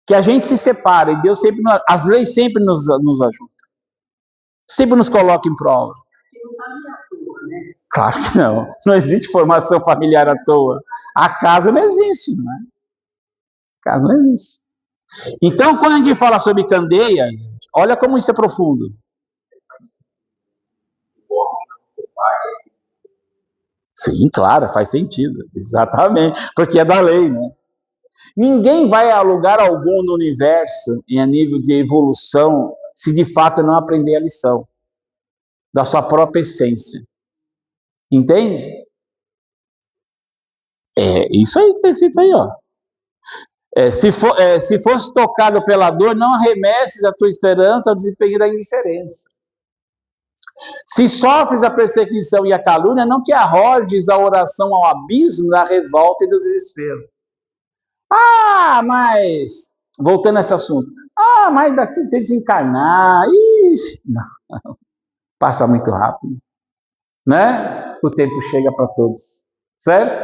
Que a gente se separa e Deus sempre, as leis sempre nos ajudam. Sempre nos coloca em prova. Claro que não. Não existe formação familiar à toa. A casa não existe, não é? A casa não existe. Então, quando a gente fala sobre candeia, olha como isso é profundo. Sim, claro, faz sentido. Exatamente. Porque é da lei, né? Ninguém vai a lugar algum no universo, em a nível de evolução, se de fato não aprender a lição da sua própria essência. Entende? É isso aí que está escrito aí, ó. Se fosse tocado pela dor, não arremesses a tua esperança ao desempenho da indiferença. Se sofres a perseguição e a calúnia, não te arrojes a oração ao abismo da revolta e do desespero. Ah, mas... Voltando a esse assunto. Ah, mas tem que desencarnar. Ixi, não. Passa muito rápido. Né? O tempo chega para todos. Certo?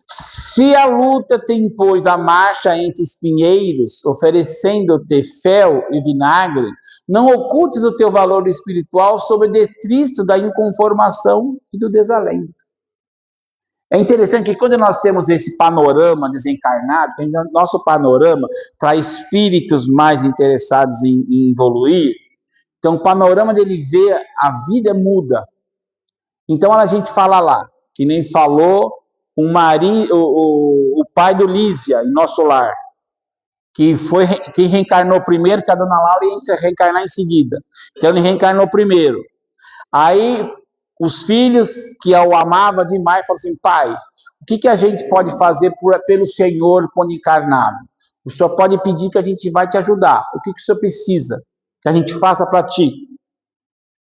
Se a luta te impôs a marcha entre espinheiros, oferecendo-te fel e vinagre, não ocultes o teu valor espiritual sob o detristo da inconformação e do desalento. É interessante que quando nós temos esse panorama desencarnado, nosso panorama para espíritos mais interessados em evoluir, então o panorama dele ver a vida muda. Então a gente fala lá, que nem falou o pai do Lísia, em nosso lar, que reencarnou primeiro, que a dona Laura ia reencarnar em seguida. Então ele reencarnou primeiro. Aí os filhos, que o amava demais, falaram assim: pai, o que a gente pode fazer pelo Senhor quando encarnado? O Senhor pode pedir que a gente vai te ajudar. O que o Senhor precisa que a gente faça para ti?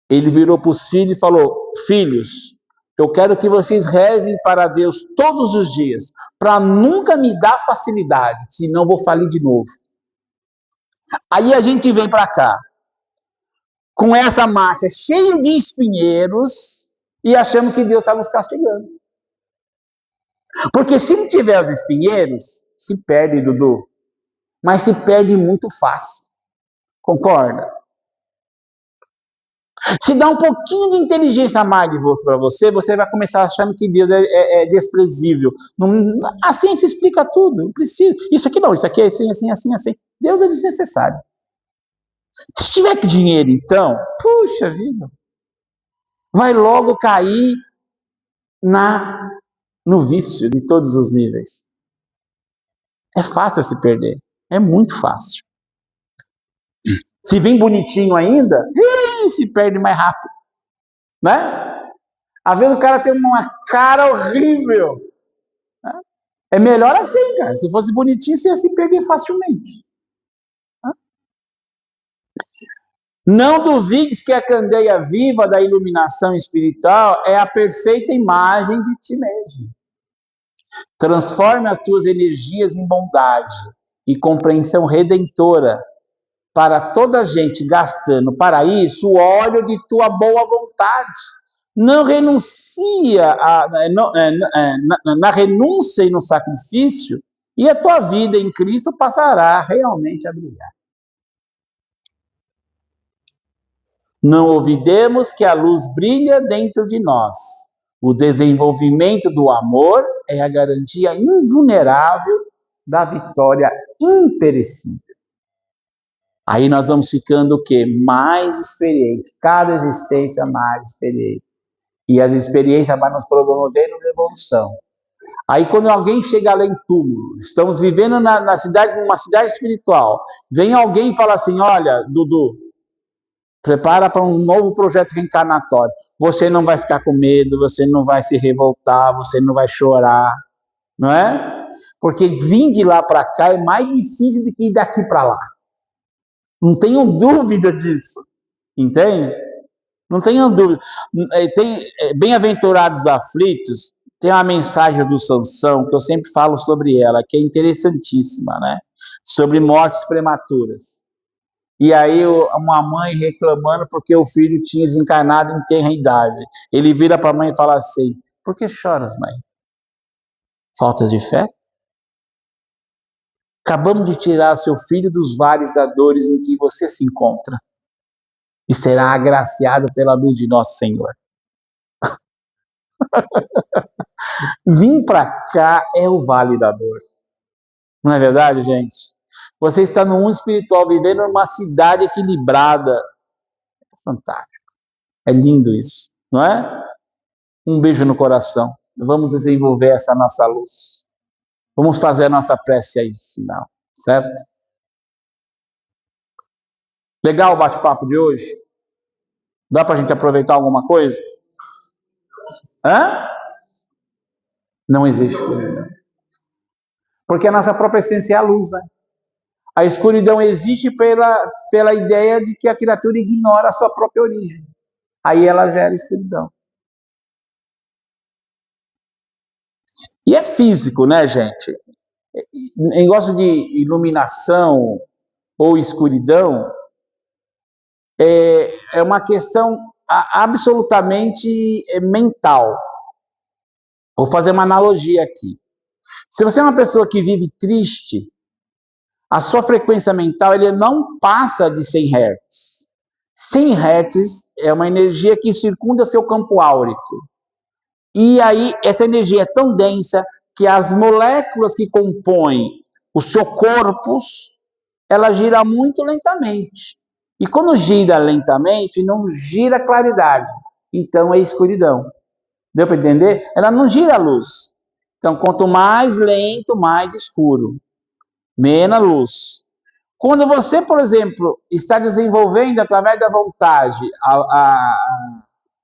Ele virou para os filhos e falou: filhos, eu quero que vocês rezem para Deus todos os dias, para nunca me dar facilidade, senão vou falir de novo. Aí a gente vem para cá, com essa marcha cheia de espinheiros, e achamos que Deus está nos castigando. Porque se não tiver os espinheiros, se perde, Dudu. Mas se perde muito fácil. Concorda? Se dá um pouquinho de inteligência a mais de volta para você, você vai começar achando que Deus é desprezível. A ciência explica tudo, não precisa. Isso aqui não, isso aqui é assim, assim, assim, assim. Deus é desnecessário. Se tiver que dinheiro, então, puxa vida, vai logo cair no vício de todos os níveis. É fácil se perder, é muito fácil. Se vem bonitinho ainda, se perde mais rápido, né? Às vezes o cara tem uma cara horrível. Né? É melhor assim, cara. Se fosse bonitinho, você ia se perder facilmente. Né? Não duvides que a candeia viva da iluminação espiritual é a perfeita imagem de ti mesmo. Transforme as tuas energias em bondade e compreensão redentora para toda a gente, gastando para isso o óleo de tua boa vontade. Não renuncia na renúncia e no sacrifício, e a tua vida em Cristo passará realmente a brilhar. Não olvidemos que a luz brilha dentro de nós. O desenvolvimento do amor é a garantia invulnerável da vitória imperecível. Aí nós vamos ficando o quê? Mais experiente. Cada existência mais experiente. E as experiências vão nos promovendo na evolução. Aí quando alguém chega além do túmulo, estamos vivendo numa cidade espiritual, vem alguém e fala assim, olha, Dudu, prepara para um novo projeto reencarnatório. Você não vai ficar com medo, você não vai se revoltar, você não vai chorar, não é? Porque vir de lá para cá é mais difícil do que ir daqui para lá. Não tenham dúvida disso, entende? Não tenham dúvida. Tem Bem-aventurados aflitos, tem uma mensagem do Sansão, que eu sempre falo sobre ela, que é interessantíssima, né? Sobre mortes prematuras. E aí uma mãe reclamando porque o filho tinha desencarnado em tenra idade. Ele vira para a mãe e fala assim, por que choras, mãe? Falta de fé? Acabamos de tirar seu filho dos vales da dores em que você se encontra. E será agraciado pela luz de nosso Senhor. Vir para cá é o vale da dor. Não é verdade, gente? Você está no mundo espiritual, vivendo numa cidade equilibrada. É fantástico. É lindo isso, não é? Um beijo no coração. Vamos desenvolver essa nossa luz. Vamos fazer a nossa prece aí final, certo? Legal o bate-papo de hoje? Dá para a gente aproveitar alguma coisa? Hã? Não existe. Porque a nossa própria essência é a luz, né? A escuridão existe pela ideia de que a criatura ignora a sua própria origem. Aí ela gera escuridão. E é físico, né, gente? Negócio de iluminação ou escuridão é uma questão absolutamente mental. Vou fazer uma analogia aqui. Se você é uma pessoa que vive triste, a sua frequência mental ele não passa de 100 Hz. 100 Hz é uma energia que circunda seu campo áurico. E aí, essa energia é tão densa que as moléculas que compõem o seu corpus, ela gira muito lentamente. E quando gira lentamente, não gira claridade. Então, é escuridão. Deu para entender? Ela não gira a luz. Então, quanto mais lento, mais escuro. Menos luz. Quando você, por exemplo, está desenvolvendo através da vontade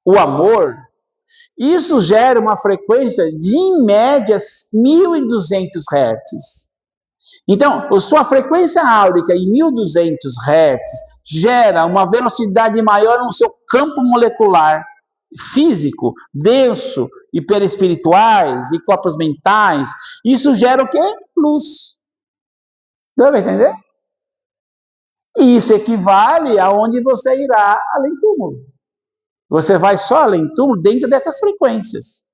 o amor, isso gera uma frequência de, em média, 1.200 Hz. Então, a sua frequência áurica em 1.200 Hz gera uma velocidade maior no seu campo molecular físico, denso, e perispirituais, e corpos mentais. Isso gera o quê? Luz. Deu para entender? E isso equivale aonde você irá além túmulo. Você vai só além túmulo dentro dessas frequências.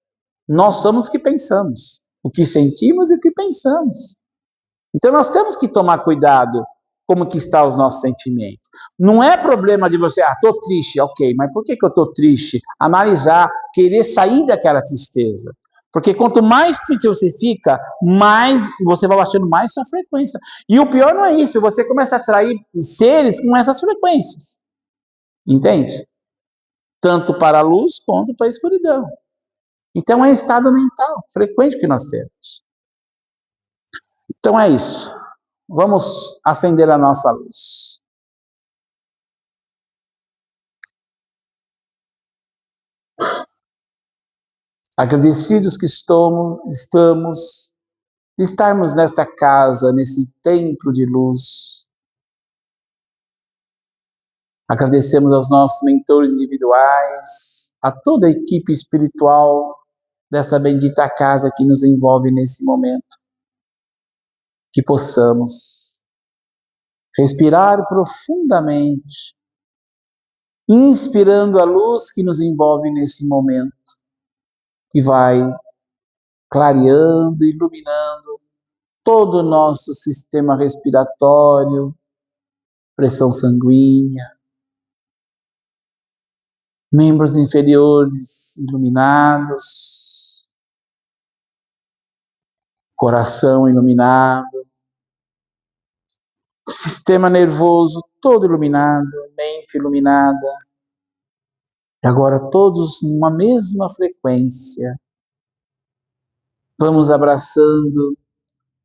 Nós somos o que pensamos, o que sentimos e o que pensamos. Então nós temos que tomar cuidado como que estão os nossos sentimentos. Não é problema de você, estou triste, ok, mas por que eu estou triste? Analisar, querer sair daquela tristeza. Porque quanto mais triste você fica, mais você vai baixando mais sua frequência. E o pior não é isso, você começa a atrair seres com essas frequências. Entende? Tanto para a luz quanto para a escuridão. Então é um estado mental frequente que nós temos. Então é isso. Vamos acender a nossa luz. Agradecidos que estamos de estarmos nesta casa, nesse templo de luz. Agradecemos aos nossos mentores individuais, a toda a equipe espiritual dessa bendita casa que nos envolve nesse momento. Que possamos respirar profundamente, inspirando a luz que nos envolve nesse momento, que vai clareando, iluminando todo o nosso sistema respiratório, pressão sanguínea, membros inferiores iluminados, coração iluminado, sistema nervoso todo iluminado, mente iluminada. E agora todos numa mesma frequência. Vamos abraçando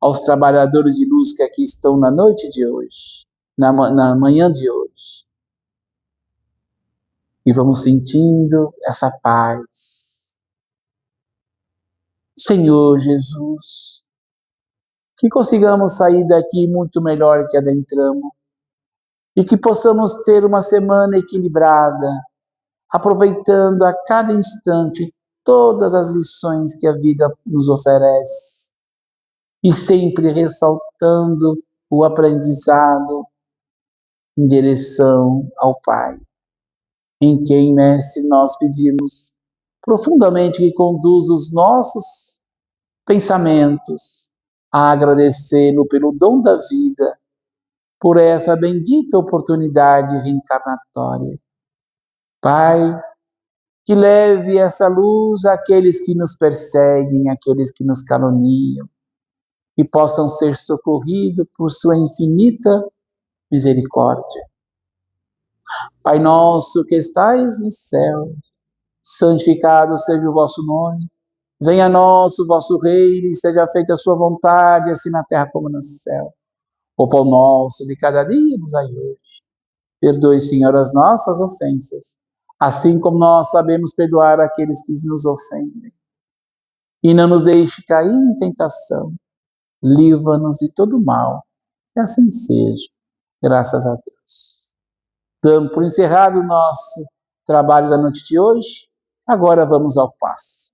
aos trabalhadores de luz que aqui estão na noite de hoje, na manhã de hoje. E vamos sentindo essa paz. Senhor Jesus, que consigamos sair daqui muito melhor que adentramos e que possamos ter uma semana equilibrada, aproveitando a cada instante todas as lições que a vida nos oferece e sempre ressaltando o aprendizado em direção ao Pai, em quem, Mestre, nós pedimos profundamente que conduza os nossos pensamentos a agradecê-lo pelo dom da vida, por essa bendita oportunidade reencarnatória. Pai, que leve essa luz àqueles que nos perseguem, àqueles que nos caluniam, e possam ser socorridos por sua infinita misericórdia. Pai nosso que estais no céu, santificado seja o vosso nome. Venha a nós o vosso reino e seja feita a sua vontade, assim na terra como no céu. O pão nosso de cada dia nos dai hoje. Perdoe, Senhor, as nossas ofensas, assim como nós sabemos perdoar aqueles que nos ofendem. E não nos deixe cair em tentação. Livra-nos de todo mal. Que assim seja. Graças a Deus. Damos por encerrado o nosso trabalho da noite de hoje. Agora vamos ao passe.